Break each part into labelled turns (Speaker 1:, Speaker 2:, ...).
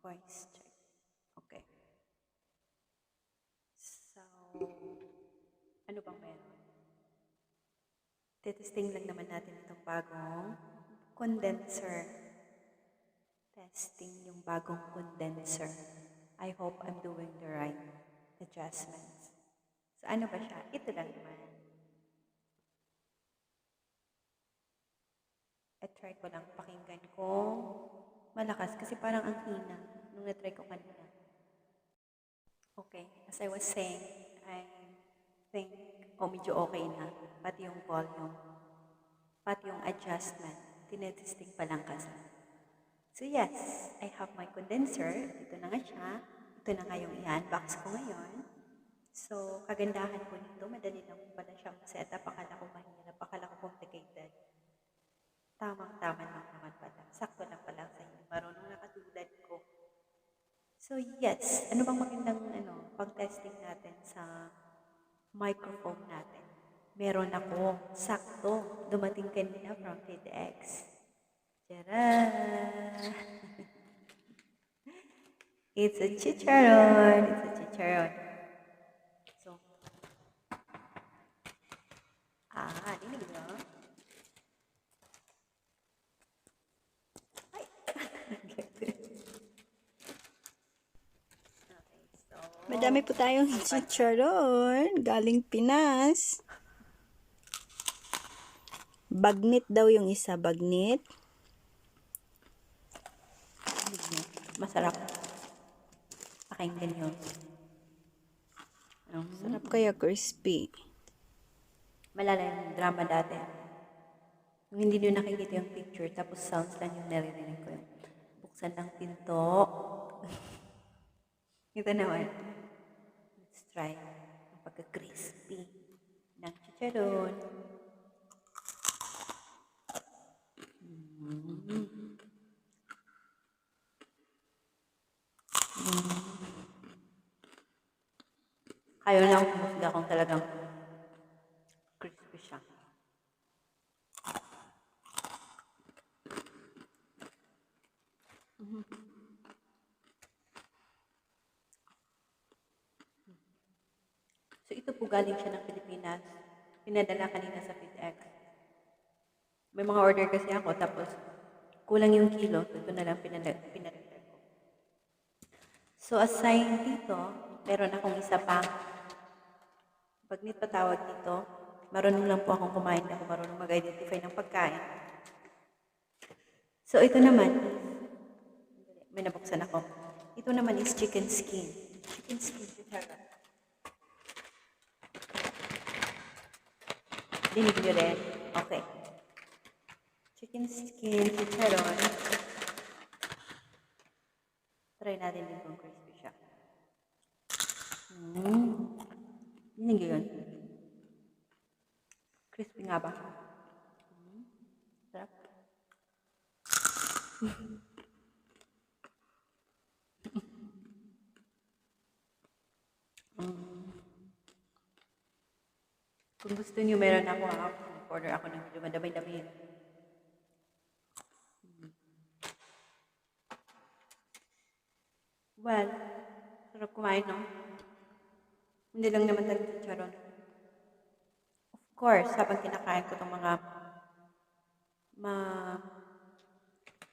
Speaker 1: Voice check. Okay. So, ano bang meron? Testing lang naman natin itong bagong condenser. Testing yung bagong condenser. I hope I'm doing the right adjustments. So, ano ba siya? Ito lang naman. I-try ko lang pakinggan ko malakas kasi parang ang hina nung na-try ko kanina. Okay, as I was saying, I think, medyo okay na. Pati yung volume, pati yung adjustment, tinetesting pa lang kasi. So yes, I have my condenser. Ito na nga siya. Ito na nga yung i-unbox ko ngayon. So, kagandahan po nito, madali lang po pala siyang set up. Akala ko mahirap, akala ko complicated. Tamang-tama lang naman pala. Sakto lang pala sa hindi marunong na katulad ko. So yes, ano bang magandang pag-testing natin sa microphone natin? Meron ako, sakto, dumating kanina from FedEx. Tara! It's a chicharon! It's a chicharon. So, dinig nyo? Ay!
Speaker 2: Madami po tayong chicharon galing Pinas. Bagnit daw yung isa, bagnit.
Speaker 1: Masarap. Pakinggan yun.
Speaker 2: Sarap kaya crispy.
Speaker 1: Malala yung drama dati. Yung hindi nyo nakikita yung picture, tapos sounds lang yung naririnig ko yung buksan ng pinto. Ito naman. Let's try ang pagka-crispy ng chicharon. Kayo lang humusga kung talagang crispy siya. So ito po galing siya ng Pilipinas. Pinadala kanina sa FedEx. May mga order kasi ako tapos kulang yung kilo. So ito na lang pinadala ko. So aside dito, meron akong isa pa. Bagnit pa tawag dito. Marunong lang po akong kumain. Ako marunong mag-identify ng pagkain. So ito naman is, may nabuksan ako. Ito naman is chicken skin. Chicken skin, chicharon. Dinig nyo rin? Okay. Chicken skin, chicharon. Try natin din kung crispy siya. Dinig nyo yun? Crispy nga ba? Sarap. Kung gusto niyo, meron ako order ako ng medyo madami-dami. Well, sarap kumain, no? Hindi lang naman talaga chicharon. Of course, habang kinakain ko itong mga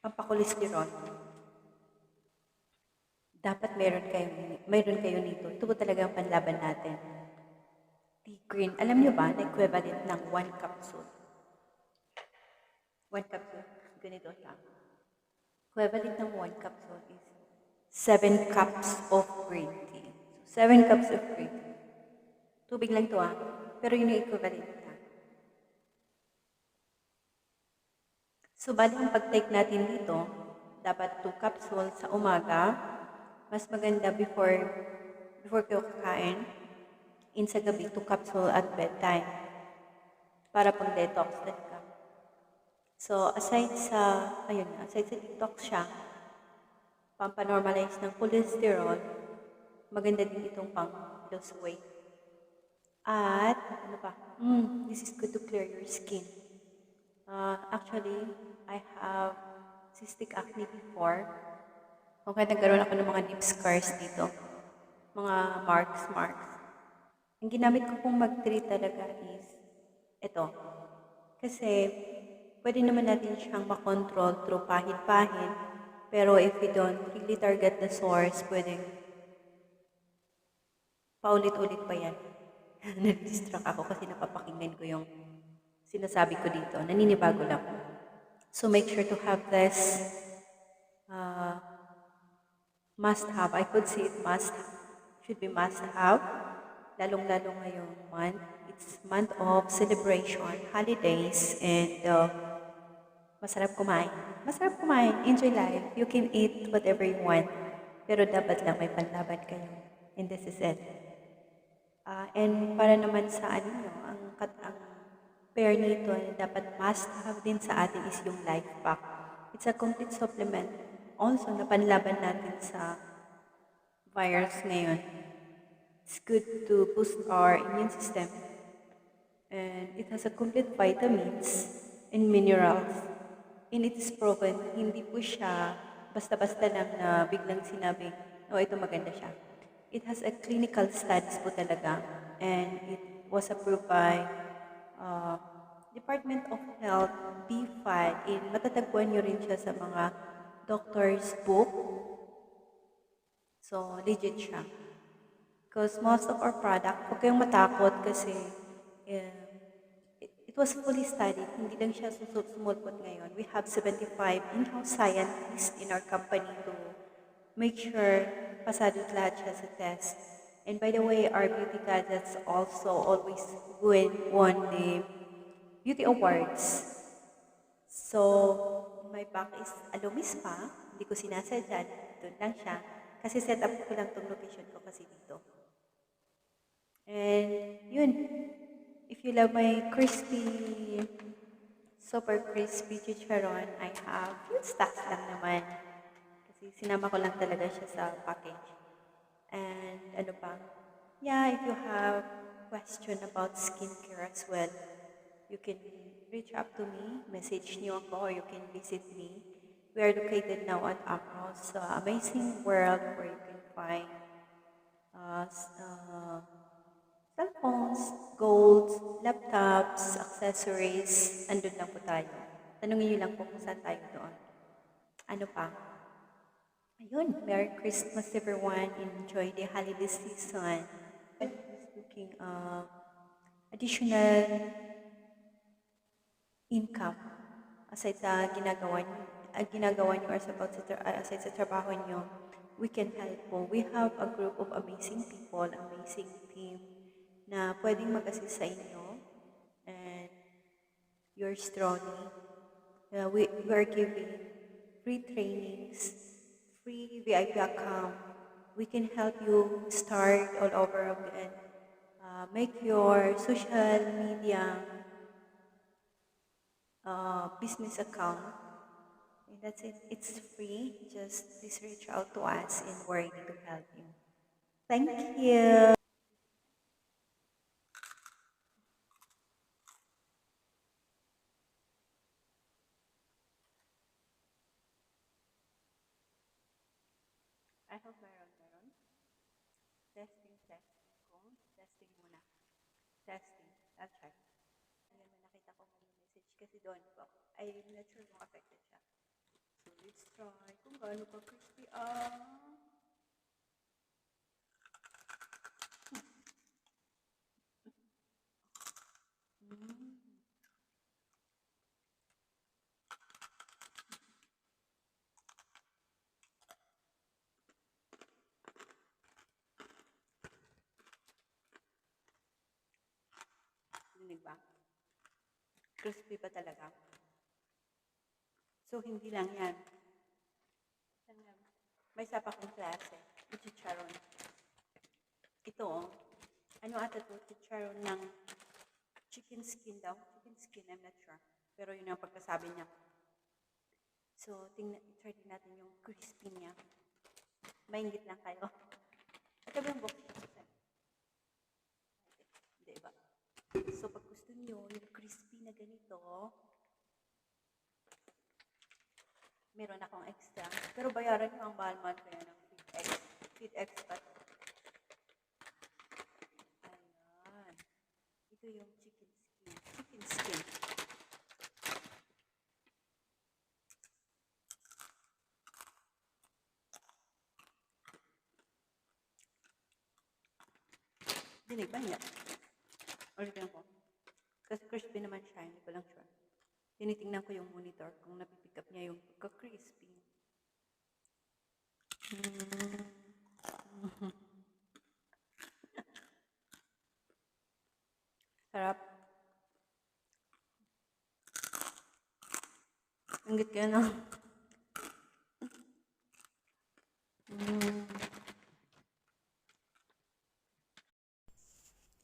Speaker 1: pampakolesterol, dapat meron kayo nito. Ito po talaga ang panlaban natin. Tea green. Alam niyo ba na equivalent ng 1 capsule? 1 capsule. Ganito siya. Equivalent ng 1 capsule is 7 cups of green tea. So, 7 cups of green tea. Tubig lang to pero yun yung equivalent niya. So, bali ang pag-take natin dito, dapat 2 capsules sa umaga. Mas maganda before kayo kakain. Sa gabi, 2 capsule at bedtime. Para pang detox din ka. So, aside sa detox siya, pampanormalize ng cholesterol, maganda din itong pang lose weight. At, ano pa? This is good to clear your skin. Actually, I have cystic acne before. Okay, nagkaroon ako ng mga deep scars dito. Mga marks. Ang ginamit ko pong mag-treat talaga is ito. Kasi pwede naman natin siyang makontrol through pahid-pahid. Pero if we don't really target the source, pwedeng paulit-ulit pa yan. Nag-distract ako kasi napapakinggan ko yung sinasabi ko dito. Naninibago lang. So make sure to have this must have. I could say it should be must have. Lalong-lalo ngayong month. It's month of celebration, holidays, and masarap kumain. Masarap kumain. Enjoy life. You can eat whatever you want. Pero dapat lang may panlaban kayo. And this is it. And para naman sa ano nyo, ang pair nito na dapat must have din sa atin is yung life pack. It's a complete supplement. Also, na panlaban natin sa virus ngayon. It's good to boost our immune system. And it has a complete vitamins and minerals. And it is proven, hindi po siya basta-basta lang na biglang sinabing, oh, ito maganda siya. It has a clinical studies po talaga. And it was approved by Department of Health, B5. And matatagpuan nyo rin siya sa mga doctor's book. So, legit siya. Because most of our product, huwag kayong matakot kasi it was fully studied. Hindi lang siya sumulpot ngayon. We have 75 in-house scientists in our company to make sure pasado lahat siya sa test. And by the way, our beauty gadgets also always won the beauty awards. So, my back is alumis pa. Hindi ko sinasadya. Doon lang siya. Kasi set up ko lang itong location ko kasi dito. And yun, if you love my super crispy chicharon, I have few stocks lang naman. Kasi sinama ko lang talaga siya sa package. And ano pa? Yeah, if you have question about skincare as well, you can reach up to me, message niyo ako, or you can visit me. We are located now at Apros, amazing world where you can find cellphones, golds, laptops, accessories, andun lang po tayo. Tanungin niyo lang po kung saan tayo doon. Ano pa? Ayun, Merry Christmas everyone. Enjoy the holiday season. Who's looking additional income aside sa ginagawa niyo or aside sa trabaho niyo, we can help po. We have a group of amazing people, amazing team na pwedeng mag-assist sa inyo and yours truly. We are giving free trainings, free VIP account. We can help you start all over again. Make your social media business account. And that's it. It's free. Just please reach out to us and we're ready to help you. Thank you. I hope meron. Testing ko. Testing muna. Testing. I'll check. Alam mo, nakita ko may message kasi doon po. I'm not sure kung affected siya. So, let's try kung gaano ka crispy Dinig ba? Crispy pa talaga. So, hindi lang yan. May isa pa kong klase. Yung chicharon. Ito, ano ata to? Chicharon ng chicken skin daw. Chicken skin, I'm not sure. Pero yun ang pagkasabi niya. So, try din natin yung crispy niya. Maingit lang kayo. At yung box niya. Hindi ba? So, pag gusto niyo yung crispy na ganito, meron akong extra. Pero bayaran nyo ang mahal-mahal kaya ng feed expert. Ayan. Ito yung chicken skin. Chicken skin. Dinig ba niya? Ulitin ko. Kasi crispy naman siya, hindi ko lang sure. Tinitingnan ko yung monitor kung napipick up niya yung pagka-crispy. Sarap. Inggit kayo na.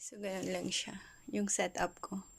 Speaker 2: So, ganun lang siya. Yung setup ko.